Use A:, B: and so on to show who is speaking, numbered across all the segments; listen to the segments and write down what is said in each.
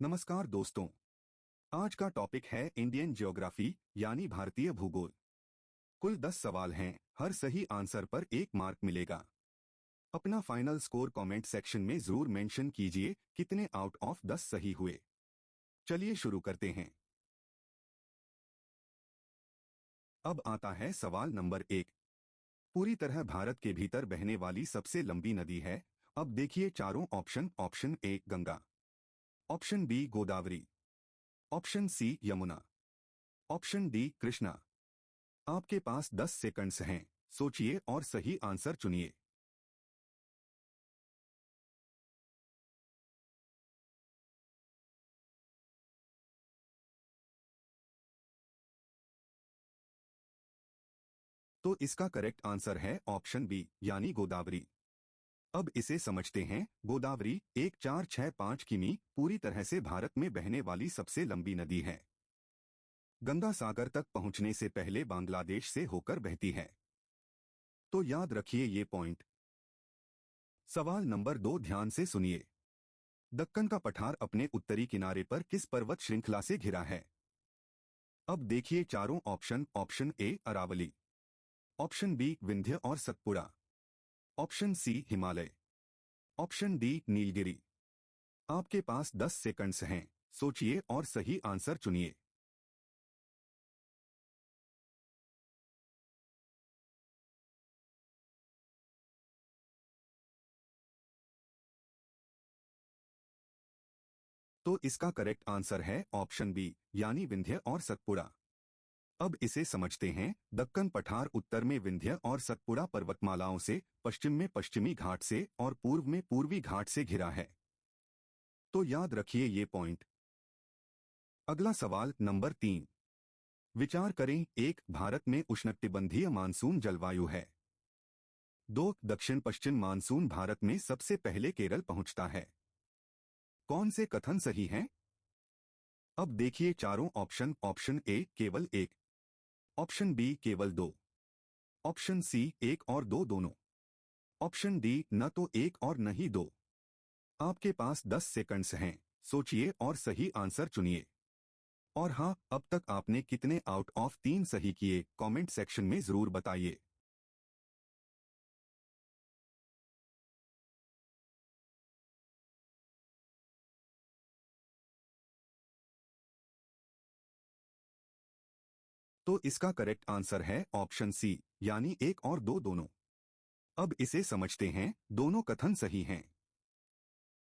A: नमस्कार दोस्तों। आज का टॉपिक है इंडियन ज्योग्राफी यानी भारतीय भूगोल। कुल 10 सवाल हैं, हर सही आंसर पर 1 मार्क मिलेगा। अपना फाइनल स्कोर कमेंट सेक्शन में जरूर मेंशन कीजिए कितने आउट ऑफ 10 सही हुए। चलिए शुरू करते हैं। अब आता है सवाल नंबर 1। पूरी तरह भारत के भीतर बहने वाली सबसे लंबी नदी है। अब देखिए चारों option. Option A Ganga, option B Godavari, option C Yamuna, option D Krishna. आपके पास 10 सेकंड्स हैं, सोचिए और सही आंसर चुनिए। तो इसका करेक्ट आंसर है ऑप्शन बी यानी गोदावरी। अब इसे समझते हैं। गोदावरी 1465 किमी पूरी तरह से भारत में बहने वाली सबसे लंबी नदी है। गंगा सागर तक पहुंचने से पहले बांग्लादेश से होकर बहती है। तो याद रखिए ये पॉइंट। सवाल नंबर 2 ध्यान से सुनिए। दक्कन का पठार अपने उत्तरी किनारे पर किस पर्वत श्रृंखला से घिरा है? अब देखिए चारों option. Option a Aravali, option b Vindhya और Satpura, option c Himalaya, option d Nilgiri. आपके पास 10 सेकंड्स हैं, सोचिए और सही आंसर चुनिए। तो इसका करेक्ट आंसर है ऑप्शन बी यानी विंध्य और सतपुड़ा। अब इसे समझते हैं। दक्कन पठार उत्तर में विंध्य और सतपुड़ा पर्वतमालाओं से, पश्चिम में पश्चिमी घाट से और पूर्व में पूर्वी घाट से घिरा है। तो याद रखिए ये पॉइंट। अगला सवाल नंबर 3। विचार करें। 1 भारत में उष्णकटिबंधीय मानसून जलवायु है। 2 दक्षिण पश्चिम मानसून भारत में सबसे पहले केरल पहुंचता है। कौन से कथन सही हैं? अब देखिए चारों ऑप्शन। ऑप्शन ए केवल 1, ऑप्शन बी केवल 2, ऑप्शन सी 1 और 2 दोनों, ऑप्शन डी न तो 1 और न ही 2। आपके पास 10 सेकंड्स हैं, सोचिए और सही आंसर चुनिए। और हाँ, अब तक आपने कितने आउट ऑफ 3 सही किए कमेंट सेक्शन में जरूर बताइए। तो इसका करेक्ट आंसर है ऑप्शन सी यानी 1 और 2 दोनों। अब इसे समझते हैं। दोनों कथन सही हैं।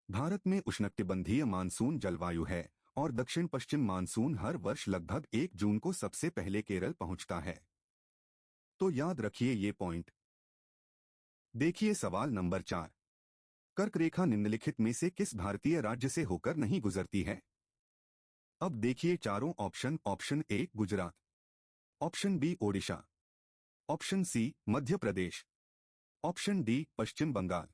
A: भारत में उष्णकटिबंधीय मानसून जलवायु है और दक्षिण पश्चिम मानसून हर वर्ष लगभग 1 जून को सबसे पहले केरल पहुंचता है। तो याद रखिए ये पॉइंट। देखिए सवाल नंबर 4। कर्क रेखा निम्नलिखित में से किस भारतीय राज्य से होकर नहीं गुजरती है? अब देखिए चारों option. Option a Gujarat, option b Odisha, option c Madhya Pradesh, option d Paschim Bangal.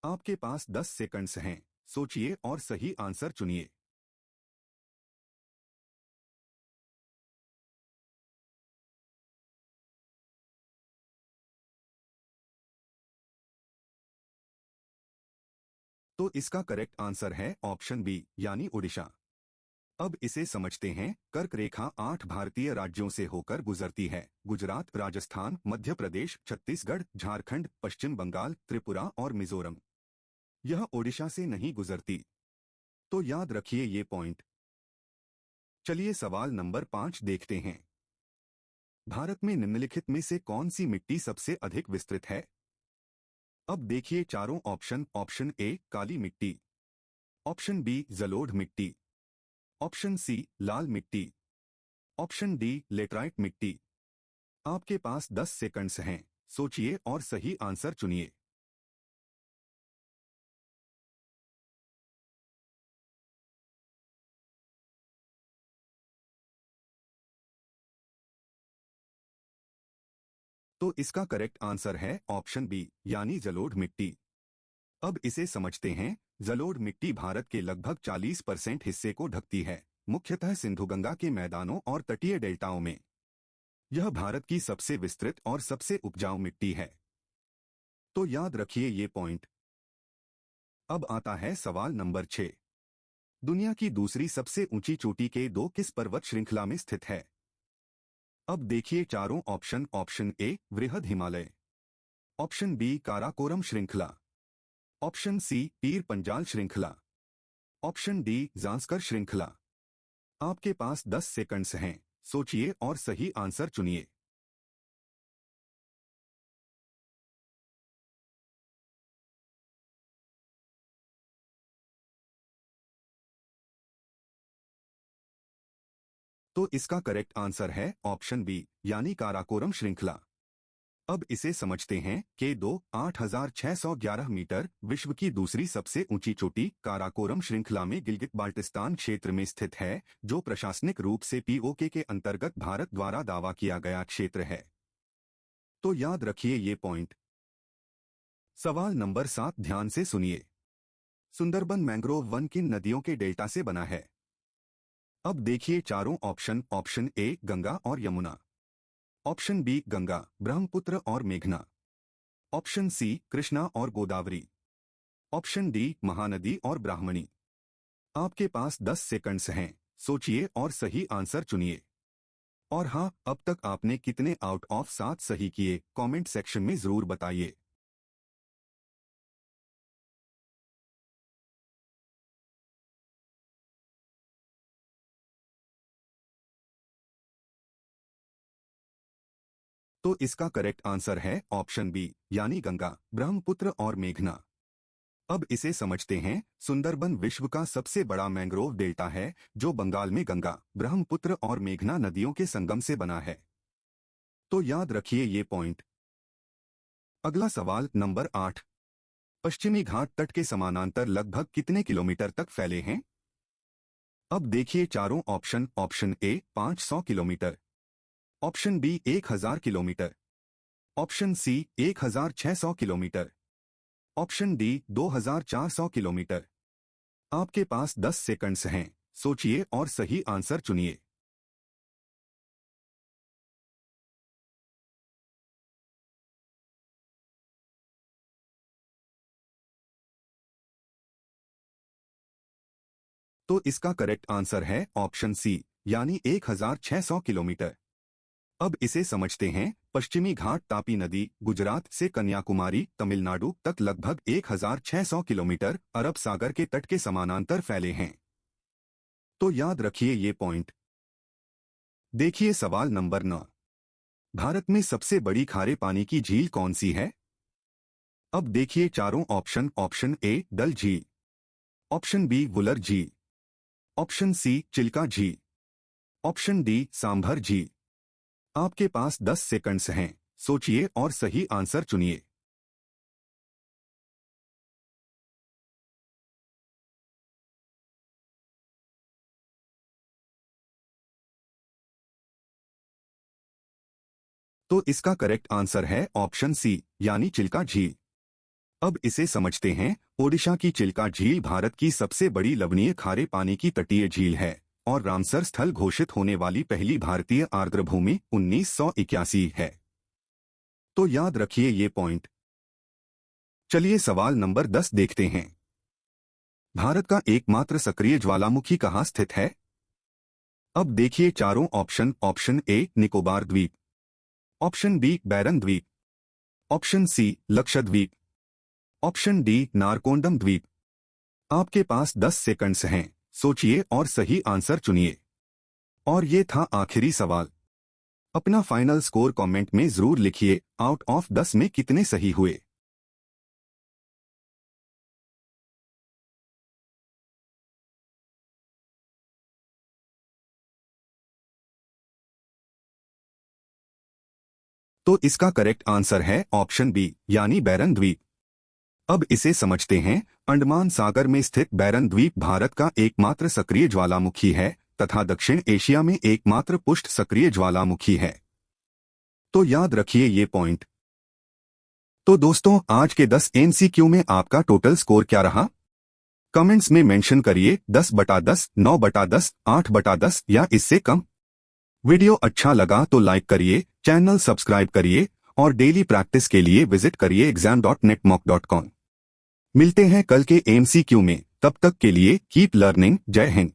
A: आपके पास 10 सेकंड्स हैं, सोचिए और सही आंसर चुनिए। तो इसका करेक्ट आंसर है ऑप्शन बी यानी ओडिशा। अब इसे समझते हैं। कर्क रेखा 8 भारतीय राज्यों से होकर गुजरती है। गुजरात, राजस्थान, मध्य प्रदेश, छत्तीसगढ़, झारखंड, पश्चिम बंगाल, त्रिपुरा और मिजोरम। यह ओडिशा से नहीं गुजरती। तो याद रखिए ये पॉइंट। चलिए सवाल नंबर 5 देखते हैं। भारत में निम्नलिखित में से कौन सी मिट्टी सबसे अधिक विस्तृत है? अब देखिए चारों ऑप्शन। ऑप्शन ए काली मिट्टी, ऑप्शन बी जलोढ़ मिट्टी, ऑप्शन सी लाल मिट्टी, ऑप्शन डी लेटराइट मिट्टी। आपके पास 10 सेकंड्स हैं, सोचिए और सही आंसर चुनिए। तो इसका करेक्ट आंसर है ऑप्शन बी यानी जलोढ़ मिट्टी। अब इसे समझते हैं। जलोढ़ मिट्टी भारत के लगभग 40% हिस्से को ढकती है, मुख्यतः सिंधुगंगा के मैदानों और तटीय डेल्टाओं में। यह भारत की सबसे विस्तृत और सबसे उपजाऊ मिट्टी है। तो याद रखिए ये पॉइंट। अब आता है सवाल नंबर 6। दुनिया की दूसरी सबसे ऊंची चोटी के दो किस पर्वत श्रृंखला में स्थित है? अब देखिए चारों ऑप्शन। ऑप्शन ए वृहद हिमालय, ऑप्शन बी काराकोरम श्रृंखला, ऑप्शन सी पीर पंजाल श्रृंखला, ऑप्शन डी जांस्कर श्रृंखला। आपके पास 10 सेकंड्स हैं, सोचिए और सही आंसर चुनिए। तो इसका करेक्ट आंसर है ऑप्शन बी यानी काराकोरम श्रृंखला। अब इसे समझते हैं कि 8,611 मीटर विश्व की दूसरी सबसे ऊंची चोटी काराकोरम श्रृंखला में गिलगित बाल्टिस्तान क्षेत्र में स्थित है, जो प्रशासनिक रूप से पीओके के अंतर्गत भारत द्वारा दावा किया गया क्षेत्र है। तो याद रखिए ये पॉइंट। सवाल नंबर 7 ध्यान से सुनिए। सुंदरबन मैंग्रोव वन किन नदियों के डेल्टा से बना है? अब देखिए चारों ऑप्शन। ऑप्शन ए गंगा और यमुना, ऑप्शन बी गंगा, ब्रह्मपुत्र और मेघना, ऑप्शन सी कृष्णा और गोदावरी, ऑप्शन डी महानदी और ब्राह्मणी। आपके पास 10 सेकंड्स हैं, सोचिए और सही आंसर चुनिए। और हाँ, अब तक आपने कितने आउट ऑफ 7 सही किए कमेंट सेक्शन में जरूर बताइए। तो इसका करेक्ट आंसर है ऑप्शन बी यानी गंगा, ब्रह्मपुत्र और मेघना। अब इसे समझते हैं। सुंदरबन विश्व का सबसे बड़ा मैंग्रोव डेल्टा है, जो बंगाल में गंगा, ब्रह्मपुत्र और मेघना नदियों के संगम से बना है। तो याद रखिए ये पॉइंट। अगला सवाल नंबर 8। पश्चिमी घाट तट के समानांतर लगभग कितने किलोमीटर तक फैले हैं? अब देखिए चारों option. Option A 500 kilometre, option B 1000 kilometre, option C 1600 kilometre, option D 2400 kilometre. आपके पास 10 सेकंड्स हैं, सोचिए और सही आंसर चुनिए। तो इसका करेक्ट आंसर है ऑप्शन सी यानी 1600 किलोमीटर। अब इसे समझते हैं। पश्चिमी घाट तापी नदी गुजरात से कन्याकुमारी तमिलनाडु तक लगभग 1600 किलोमीटर अरब सागर के तट के समानांतर फैले हैं। तो याद रखिए ये पॉइंट। देखिए सवाल नंबर 9। भारत में सबसे बड़ी खारे पानी की झील कौन सी है? अब देखिए चारों ऑप्शन। ऑप्शन ए डल झील, ऑप्शन बी वुलर झील, ऑप्शन सी चिल्का झील, ऑप्शन डी सांभर झील। आपके पास 10 सेकंड्स हैं, सोचिए और सही आंसर चुनिए। तो इसका करेक्ट आंसर है ऑप्शन सी यानी चिल्का झील। अब इसे समझते हैं। ओडिशा की चिल्का झील भारत की सबसे बड़ी लवणीय खारे पानी की तटीय झील है और रामसर स्थल घोषित होने वाली पहली भारतीय आर्द्रभूमि 1981 है। तो याद रखिए ये पॉइंट। चलिए सवाल नंबर 10 देखते हैं। भारत का एकमात्र सक्रिय ज्वालामुखी कहाँ स्थित है? अब देखिए चारों ऑप्शन। ऑप्शन ए निकोबार द्वीप, ऑप्शन बी बैरन द्वीप, option C Lakshadweep, option D Narcondam द्वीप। आपके पास 10 सेकंड्स हैं, सोचिए और सही आंसर चुनिए। और ये था आखिरी सवाल। अपना फाइनल स्कोर कमेंट में जरूर लिखिए। आउट ऑफ 10 में कितने सही हुए? तो इसका करेक्ट आंसर है ऑप्शन बी यानी बैरन द्वीप। अब इसे समझते हैं। अंडमान सागर में स्थित बैरन द्वीप भारत का एकमात्र सक्रिय ज्वालामुखी है तथा दक्षिण एशिया में एकमात्र पुष्ट सक्रिय ज्वालामुखी है। तो याद रखिए ये पॉइंट। तो दोस्तों, आज के 10 एमसीक्यू में आपका टोटल स्कोर क्या रहा? कमेंट्स में मेंशन करिए 10/10, 9/10, 8/10 या इससे कम। वीडियो अच्छा लगा तो लाइक करिए, चैनल सब्सक्राइब करिए और डेली प्रैक्टिस के लिए विजिट करिए exam.netmock.com। मिलते हैं कल के एमसीक्यू में। तब तक के लिए कीप लर्निंग। जय हिंद।